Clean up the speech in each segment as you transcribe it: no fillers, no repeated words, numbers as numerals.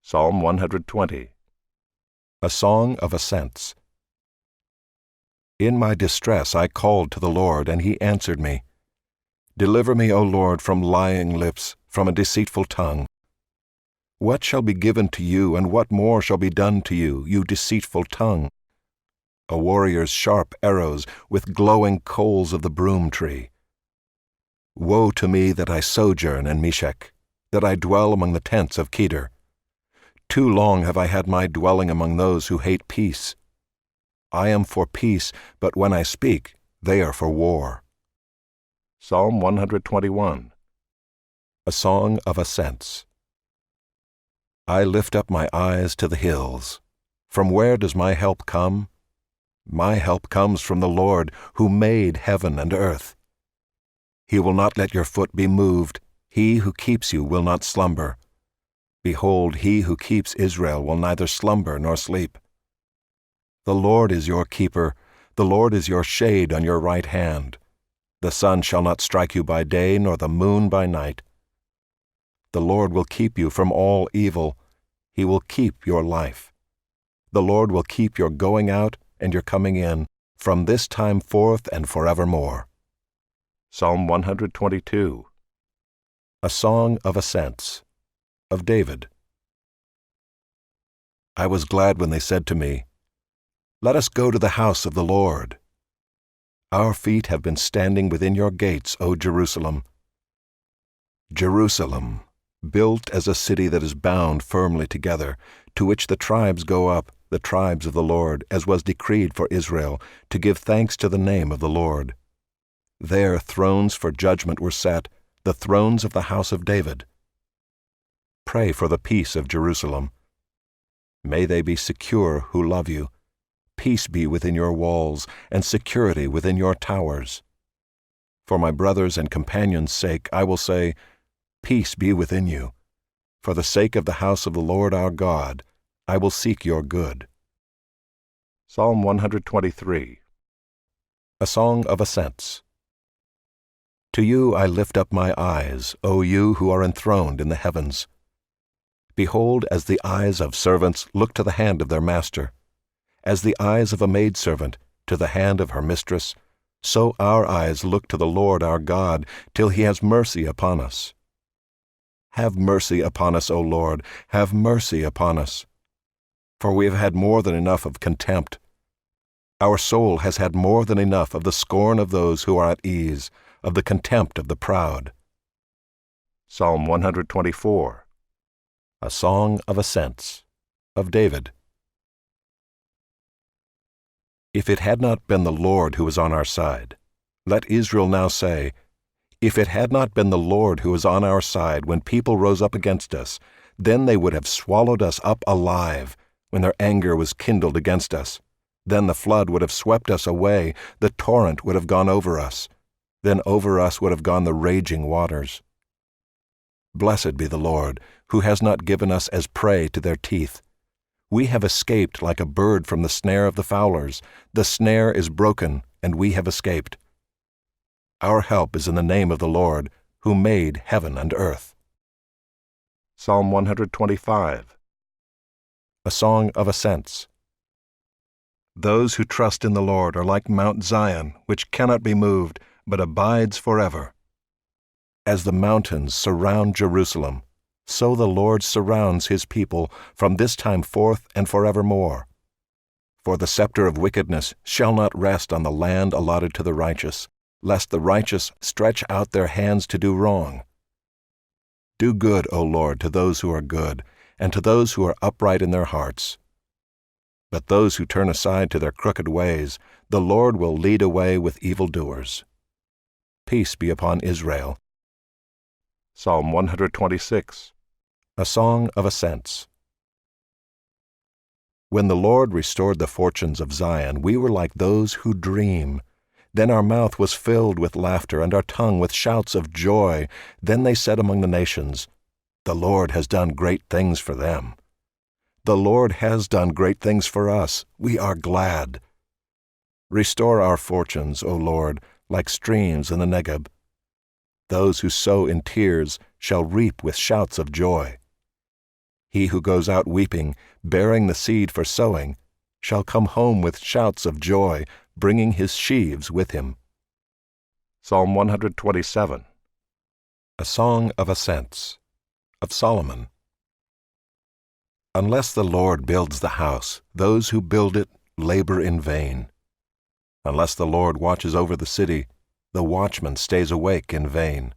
Psalm 120. A Song of Ascents. In my distress I called to the Lord, and he answered me. Deliver me, O Lord, from lying lips, from a deceitful tongue. What shall be given to you, and what more shall be done to you, you deceitful tongue? A warrior's sharp arrows with glowing coals of the broom tree. Woe to me that I sojourn in Meshech, that I dwell among the tents of Kedar. Too long have I had my dwelling among those who hate peace. I am for peace, but when I speak, they are for war. Psalm 121. A Song of Ascents. I lift up my eyes to the hills. From where does my help come? My help comes from the Lord, who made heaven and earth. He will not let your foot be moved. He who keeps you will not slumber. Behold, he who keeps Israel will neither slumber nor sleep. The Lord is your keeper. The Lord is your shade on your right hand. The sun shall not strike you by day, nor the moon by night. The Lord will keep you from all evil. He will keep your life. The Lord will keep your going out and your coming in, from this time forth and forevermore. Psalm 122. A Song of Ascents. Of David. I was glad when they said to me, Let us go to the house of the Lord. Our feet have been standing within your gates, O Jerusalem. Jerusalem, built as a city that is bound firmly together, to which the tribes go up, the tribes of the Lord, as was decreed for Israel, to give thanks to the name of the Lord. There thrones for judgment were set, the thrones of the house of David. Pray for the peace of Jerusalem. May they be secure who love you. Peace be within your walls, and security within your towers. For my brothers' and companions' sake, I will say, Peace be within you. For the sake of the house of the Lord our God, I will seek your good. Psalm 123. A Song of Ascents. To you I lift up my eyes, O you who are enthroned in the heavens. Behold, as the eyes of servants look to the hand of their master, as the eyes of a maidservant to the hand of her mistress, so our eyes look to the Lord our God, till he has mercy upon us. Have mercy upon us, O Lord, have mercy upon us. For we have had more than enough of contempt. Our soul has had more than enough of the scorn of those who are at ease, of the contempt of the proud. Psalm 124. A Song of Ascents. Of David. If it had not been the Lord who was on our side, let Israel now say, if it had not been the Lord who was on our side when people rose up against us, then they would have swallowed us up alive, when their anger was kindled against us. Then the flood would have swept us away, the torrent would have gone over us. Then over us would have gone the raging waters. Blessed be the Lord, who has not given us as prey to their teeth. We have escaped like a bird from the snare of the fowlers. The snare is broken, and we have escaped. Our help is in the name of the Lord, who made heaven and earth. Psalm 125. A Song of Ascents. Those who trust in the Lord are like Mount Zion, which cannot be moved, but abides forever. As the mountains surround Jerusalem, so the Lord surrounds his people from this time forth and forevermore. For the scepter of wickedness shall not rest on the land allotted to the righteous, lest the righteous stretch out their hands to do wrong. Do good, O Lord, to those who are good, and to those who are upright in their hearts. But those who turn aside to their crooked ways, the Lord will lead away with evildoers. Peace be upon Israel. Psalm 126. A Song of Ascents. When the Lord restored the fortunes of Zion, we were like those who dream. Then our mouth was filled with laughter, and our tongue with shouts of joy. Then they said among the nations, The Lord has done great things for them. The Lord has done great things for us. We are glad. Restore our fortunes, O Lord, like streams in the Negeb. Those who sow in tears shall reap with shouts of joy. He who goes out weeping, bearing the seed for sowing, shall come home with shouts of joy, bringing his sheaves with him. Psalm 127. A Song of Ascents, of Solomon. Unless the Lord builds the house, those who build it labor in vain. Unless the Lord watches over the city, the watchman stays awake in vain.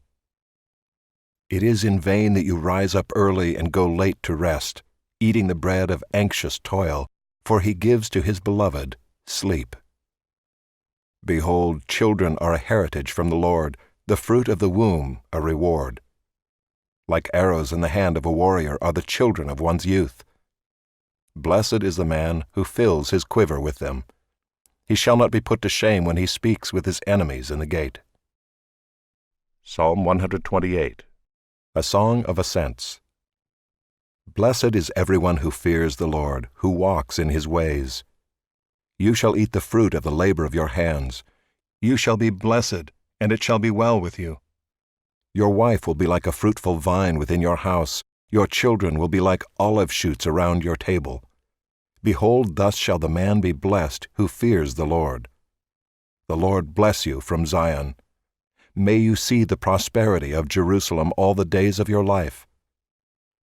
It is in vain that you rise up early and go late to rest, eating the bread of anxious toil, for he gives to his beloved sleep. Behold, children are a heritage from the Lord, the fruit of the womb a reward. Like arrows in the hand of a warrior are the children of one's youth. Blessed is the man who fills his quiver with them. He shall not be put to shame when he speaks with his enemies in the gate. Psalm 128. A Song of Ascents. Blessed is everyone who fears the Lord, who walks in his ways. You shall eat the fruit of the labor of your hands. You shall be blessed, and it shall be well with you. Your wife will be like a fruitful vine within your house. Your children will be like olive shoots around your table. Behold, thus shall the man be blessed who fears the Lord. The Lord bless you from Zion. May you see the prosperity of Jerusalem all the days of your life.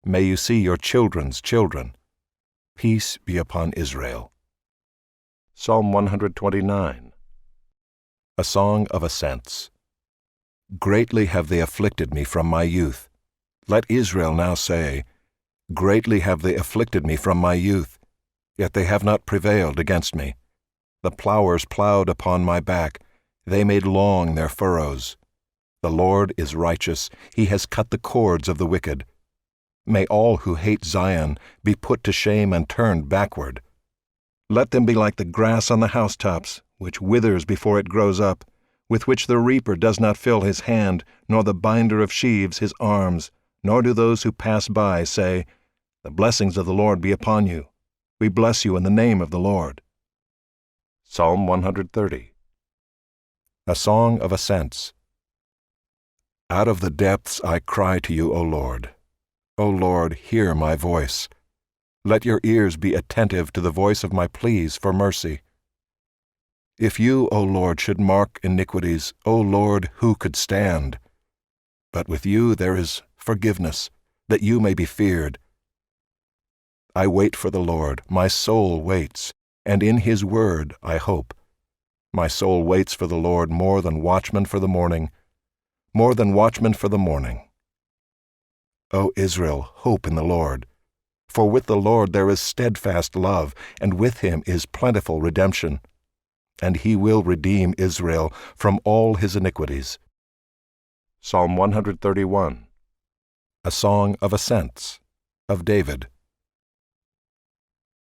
May you see your children's children. Peace be upon Israel. Psalm 129. A Song of Ascents. Greatly have they afflicted me from my youth. Let Israel now say, Greatly have they afflicted me from my youth, yet they have not prevailed against me. The plowers plowed upon my back, they made long their furrows. The Lord is righteous, he has cut the cords of the wicked. May all who hate Zion be put to shame and turned backward. Let them be like the grass on the housetops, which withers before it grows up, with which the reaper does not fill his hand, nor the binder of sheaves his arms, nor do those who pass by say, The blessings of the Lord be upon you. We bless you in the name of the Lord. Psalm 130. A Song of Ascents. Out of the depths I cry to you, O Lord. O Lord, hear my voice. Let your ears be attentive to the voice of my pleas for mercy. If you, O Lord, should mark iniquities, O Lord, who could stand? But with you there is forgiveness, that you may be feared. I wait for the Lord, my soul waits, and in his word I hope. My soul waits for the Lord more than watchmen for the morning, more than watchmen for the morning. O Israel, hope in the Lord. For with the Lord there is steadfast love, and with him is plentiful redemption. And he will redeem Israel from all his iniquities. Psalm 131. A Song of Ascents, of David.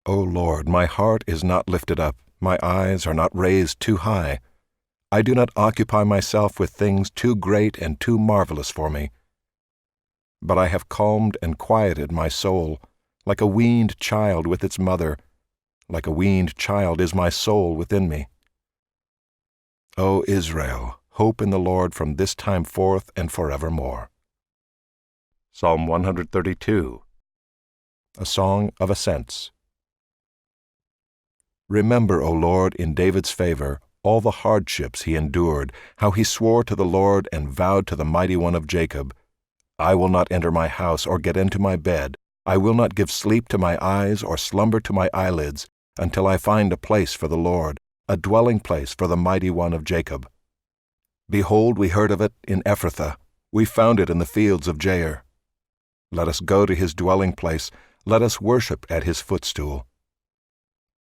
O Lord, my heart is not lifted up, my eyes are not raised too high. I do not occupy myself with things too great and too marvelous for me. But I have calmed and quieted my soul, like a weaned child with its mother. Like a weaned child is my soul within me. O Israel, hope in the Lord from this time forth and forevermore. Psalm 132. A Song of Ascents. Remember, O Lord, in David's favor, all the hardships he endured, how he swore to the Lord and vowed to the Mighty One of Jacob, I will not enter my house or get into my bed. I will not give sleep to my eyes or slumber to my eyelids, until I find a place for the Lord, a dwelling place for the Mighty One of Jacob. Behold, we heard of it in Ephrathah. We found it in the fields of Jair. Let us go to his dwelling place. Let us worship at his footstool.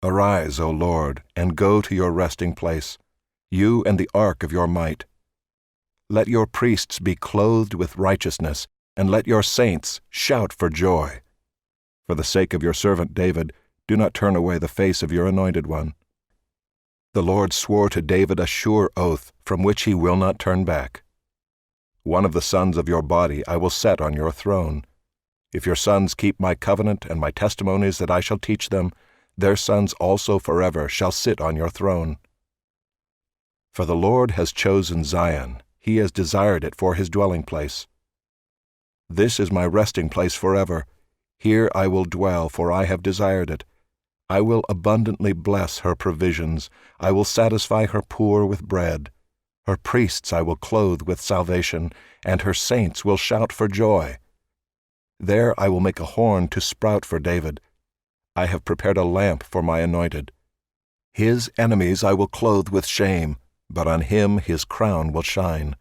Arise, O Lord, and go to your resting place, you and the ark of your might. Let your priests be clothed with righteousness, and let your saints shout for joy. For the sake of your servant David, do not turn away the face of your anointed one. The Lord swore to David a sure oath, from which he will not turn back. One of the sons of your body I will set on your throne. If your sons keep my covenant and my testimonies that I shall teach them, their sons also forever shall sit on your throne. For the Lord has chosen Zion, he has desired it for his dwelling place. This is my resting place forever. Here I will dwell, for I have desired it. I will abundantly bless her provisions. I will satisfy her poor with bread. Her priests I will clothe with salvation, and her saints will shout for joy. There I will make a horn to sprout for David. I have prepared a lamp for my anointed. His enemies I will clothe with shame, but on him his crown will shine.